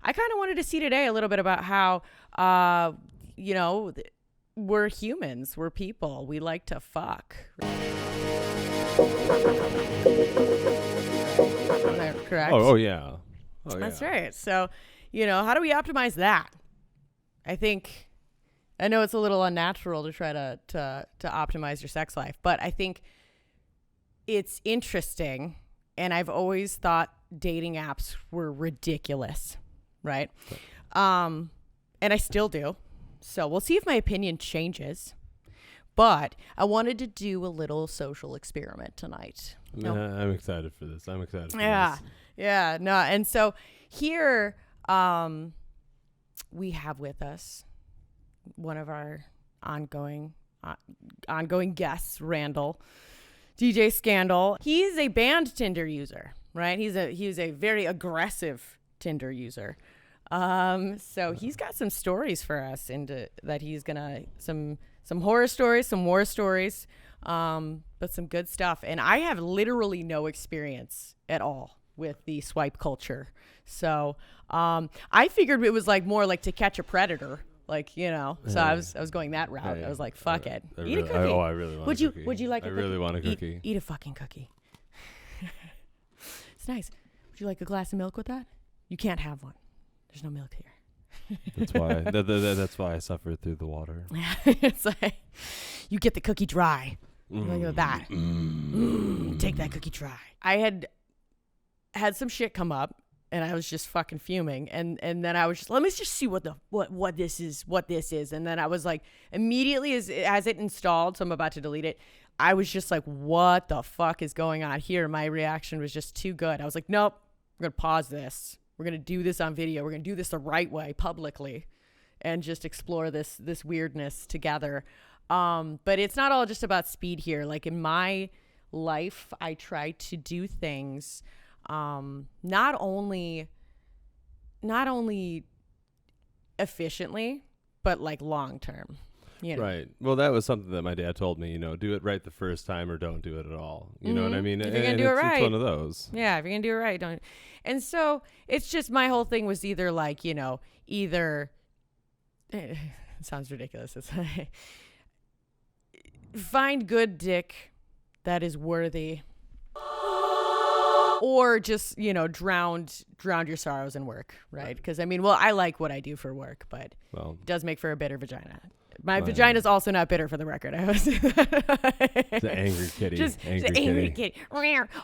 I kind of wanted to see today a little bit about how, we're humans, we're people, we like to fuck. Correct? Oh yeah. That's right. So, how do we optimize that? I know it's a little unnatural to try to optimize your sex life, but I think it's interesting. And I've always thought dating apps were ridiculous, right? And I still do. So we'll see if my opinion changes. But I wanted to do a little social experiment tonight. I'm excited for this. Yeah. No. And so here we have with us one of our ongoing guests, Randall, DJ Scandal. He's a banned Tinder user, right? He's a very aggressive Tinder user. So he's got some stories for us that he's gonna some horror stories, some war stories, but some good stuff. And I have literally no experience at all with the swipe culture. So I figured it was more like To Catch a Predator. So I was going that route. I was like, fuck it. Eat a cookie. I really want a cookie. Would you like a cookie? I really want a cookie. Eat a fucking cookie. It's nice. Would you like a glass of milk with that? You can't have one. There's no milk here. That's why. That's why I suffer through the water. It's like, you get the cookie dry. Look at that. Take that cookie dry. I had some shit come up. And I was just fucking fuming. And then I was just, let me just see what this is. And then I was like, immediately as it installed, so I'm about to delete it, I was just like, what the fuck is going on here? My reaction was just too good. I was like, nope, we're going to pause this. We're going to do this on video. We're going to do this the right way, publicly, and just explore this weirdness together. But it's not all just about speed here. Like in my life, I try to do things not only efficiently, but long term. Right. Well, that was something that my dad told me, do it right the first time or don't do it at all. You know what I mean? If you're going to do it right. It's one of those. Yeah, if you're going to do it right, don't. And so it's just my whole thing was either it sounds ridiculous. It's like, find good dick that is worthy. Or just, drown your sorrows in work, right? Because, I like what I do for work, but it does make for a bitter vagina. My vagina's also not bitter, for the record. It's an angry kitty. Just angry kitty.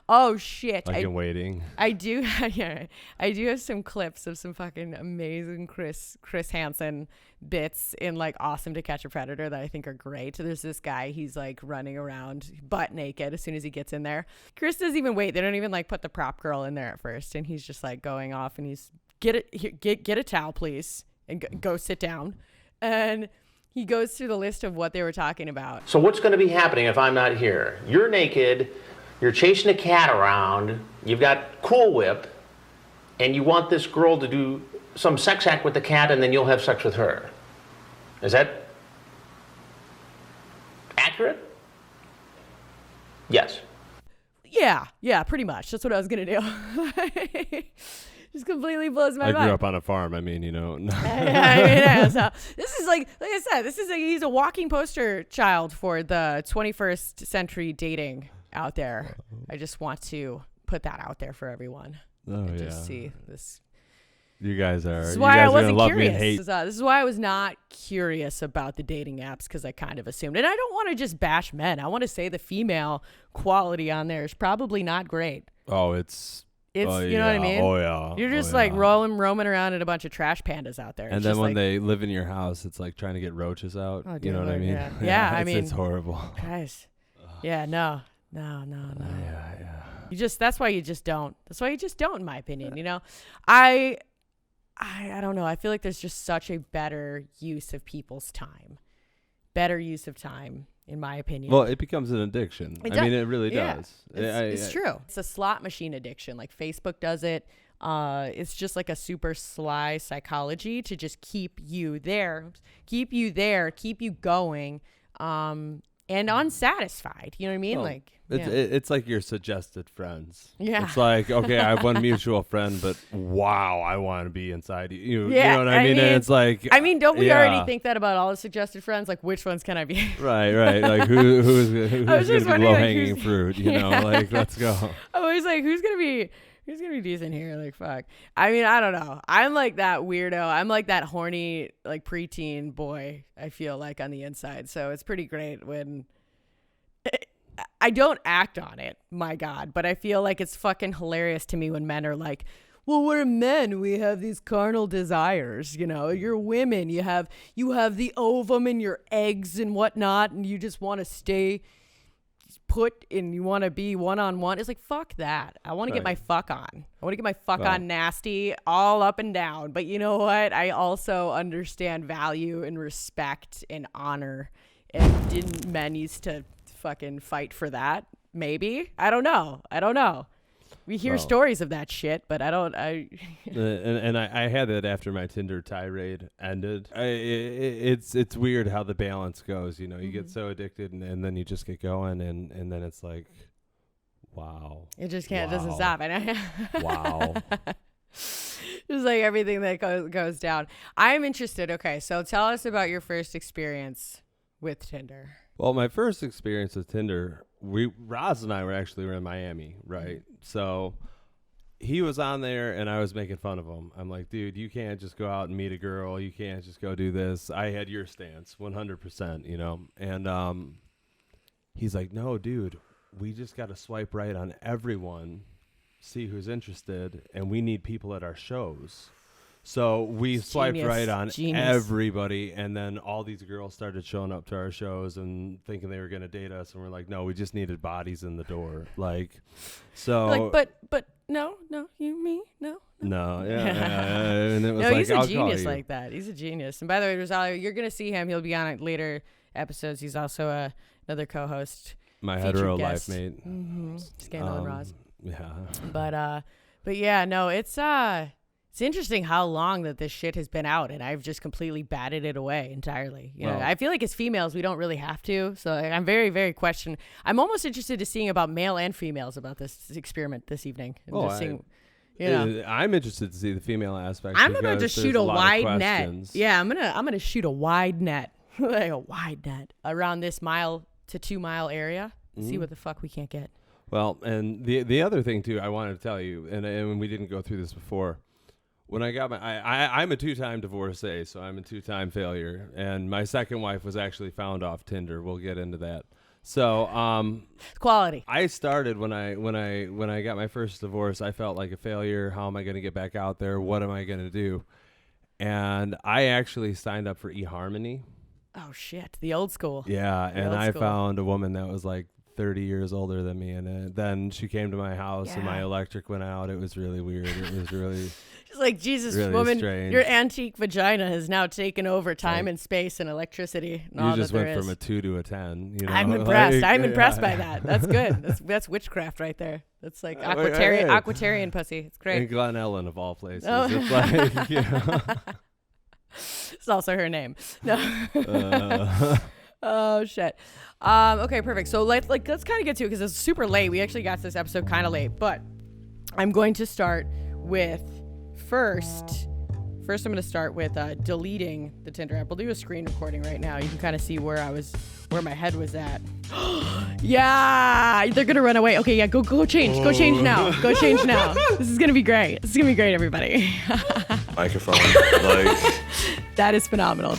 Oh, shit. I'm waiting. I do have some clips of some fucking amazing Chris Hansen bits in Awesome to Catch a Predator that I think are great. There's this guy, he's running around butt naked as soon as he gets in there. Chris doesn't even wait. They don't even put the prop girl in there at first, and he's just going off, and he's get a towel, please, and go sit down. And he goes through the list of what they were talking about. So what's going to be happening if I'm not here? You're naked, you're chasing a cat around, you've got Cool Whip, and you want this girl to do some sex act with the cat, and then you'll have sex with her. Is that accurate? Yes. Yeah, pretty much. That's what I was going to do. Just completely blows my mind. I grew up on a farm. So this is like I said, he's a walking poster child for the 21st century dating out there. I just want to put that out there for everyone. Just see this. You guys are. This is why I wasn't curious. This is why I was not curious about the dating apps, because I kind of assumed. And I don't want to just bash men. I want to say the female quality on there is probably not great. Oh, it's you know what I mean? Oh yeah. You're just roaming around in a bunch of trash pandas out there. And then when they live in your house, it's like trying to get roaches out. Oh, you know what I mean? Yeah. It's horrible. Guys. Yeah. No. Yeah. That's why you just don't. That's why you just don't, in my opinion. I don't know. I feel like there's just such a better use of people's time. Better use of time, in my opinion. Well, it becomes an addiction. It really does. It's true. It's a slot machine addiction. Facebook does it. It's just a super sly psychology to just keep you there, keep you going. and unsatisfied. You know what I mean? Well, Like, it's like your suggested friends. Yeah. It's like, okay, I have one mutual friend, but wow, I want to be inside you. Yeah, You know what I mean? And it's like, don't we yeah. already think that about all the suggested friends? Like, which ones can I be? Right. Like, who's I was going to just be wondering, like, low-hanging fruit? You know, like, let's go. I'm always like, who's gonna be decent here? Like, fuck. I mean, I don't know. I'm like that weirdo. I'm like that horny, like, preteen boy, I feel like, on the inside. So it's pretty great when I don't act on it, my God, but I feel like it's fucking hilarious to me when men are like, well, we're men. We have these carnal desires. You know, you're women. You have the ovum and your eggs and whatnot, and you just want to stay put and you want to be one-on-one. It's like, fuck that. I want to get my fuck on. I want to get my fuck on nasty all up and down. But you know what? I also understand value and respect and honor. And didn't men used to fucking fight for that? Maybe. I don't know. We hear stories of that shit, but I don't. And I had that after my Tinder tirade ended. It's weird how the balance goes. You know, you get so addicted, and then you just get going, and then it's like, wow. It just can't. It doesn't stop. Wow. Just like everything that goes down. I'm interested. Okay, so tell us about your first experience with Tinder. Well, my first experience with Tinder, Roz and I were in Miami, right? So he was on there and I was making fun of him. I'm like, dude, you can't just go out and meet a girl. You can't just go do this. I had your stance 100%, you know? And he's like, no, dude, we just got to swipe right on everyone, see who's interested, and we need people at our shows. So we swiped right on everybody, and then all these girls started showing up to our shows and thinking they were going to date us, and we're like, no, we just needed bodies in the door. Like, so... Like, but no, you, me, no. Yeah. And it was no, like, he's a I'll genius call you. like that. He's a genius. And by the way, Rosario, you're going to see him. He'll be on later episodes. He's also another co-host. My hetero guest. life mate. Mm-hmm. Scandal and Roz. Yeah. But yeah, no, it's interesting how long that this shit has been out, and I've just completely batted it away entirely. You know, I feel like as females, we don't really have to. So I'm very, very I'm almost interested to seeing about male and females about this experiment this evening. I'm interested to see the female aspect. I'm about to shoot a wide net. Yeah, I'm gonna shoot a wide net, like a wide net around this 1 to 2 mile area. See what the fuck we can't get. Well, and the other thing too, I wanted to tell you, and we didn't go through this before. When I got I'm a 2-time divorcee, so I'm a 2-time failure, and my second wife was actually found off Tinder. We'll get into that. So, quality. I started when I got my first divorce. I felt like a failure. How am I going to get back out there? What am I going to do? And I actually signed up for eHarmony. Oh shit, the old school. Yeah, and I found a woman that was like 30 years older than me, and then she came to my house and my electric went out. It was really weird. It was really she's like, Jesus, really woman, strange. your antique vagina has now taken over time and space and electricity and all you just that went from a 2 to a 10. You know? I'm impressed. I'm impressed by that. That's good. That's witchcraft right there. That's like Aquatarian pussy. It's great. And Glen Ellen of all places. Oh. It's like, you know. It's also her name. No. Oh shit. Okay, perfect. So let's kind of get to it because it's super late. We actually got to this episode kind of late, but I'm going to start with first I'm going to start with deleting the Tinder app. We'll do a screen recording right now. You can kind of see where my head was at. Yeah, they're going to run away. Okay, yeah, go change. Go change now. Go change now. This is going to be great. This is going to be great, everybody. Microphone. Like. That is phenomenal.